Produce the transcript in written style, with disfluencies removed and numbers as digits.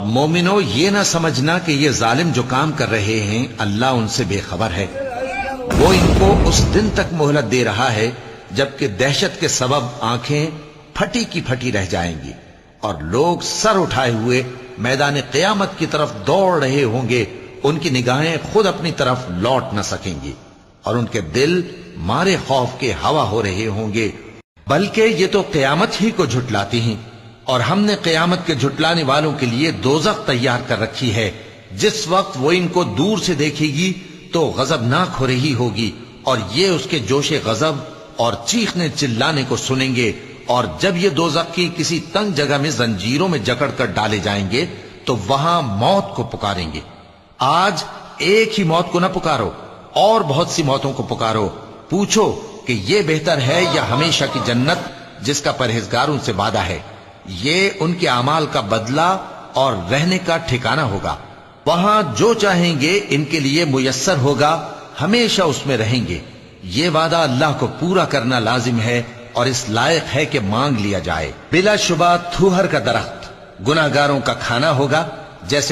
مومنو یہ نہ سمجھنا کہ یہ ظالم جو کام کر رہے ہیں اللہ ان سے بے خبر ہے، وہ ان کو اس دن تک مہلت دے رہا ہے جبکہ دہشت کے سبب آنکھیں پھٹی کی پھٹی رہ جائیں گی اور لوگ سر اٹھائے ہوئے میدان قیامت کی طرف دوڑ رہے ہوں گے، ان کی نگاہیں خود اپنی طرف لوٹ نہ سکیں گی اور ان کے دل مارے خوف کے ہوا ہو رہے ہوں گے، بلکہ یہ تو قیامت ہی کو جھٹلاتی ہیں، اور ہم نے قیامت کے جھٹلانے والوں کے لیے دوزخ تیار کر رکھی ہے، جس وقت وہ ان کو دور سے دیکھے گی تو غضبناک ہو رہی ہوگی اور یہ اس کے جوش غضب اور چیخنے چلانے کو سنیں گے، اور جب یہ دوزخ کی کسی تنگ جگہ میں زنجیروں میں جکڑ کر ڈالے جائیں گے تو وہاں موت کو پکاریں گے۔ آج ایک ہی موت کو نہ پکارو، اور بہت سی موتوں کو پکارو، پوچھو کہ یہ بہتر ہے یا ہمیشہ کی جنت جس کا پرہیزگاروں سے وعدہ ہے، یہ ان کے اعمال کا بدلہ اور رہنے کا ٹھکانہ ہوگا، وہاں جو چاہیں گے ان کے لیے میسر ہوگا، ہمیشہ اس میں رہیں گے۔ یہ وعدہ اللہ کو پورا کرنا لازم ہے اور اس لائق ہے کہ مانگ لیا جائے۔ بلا شبہ تھوہر کا درخت گناہگاروں کا کھانا ہوگا، جیسے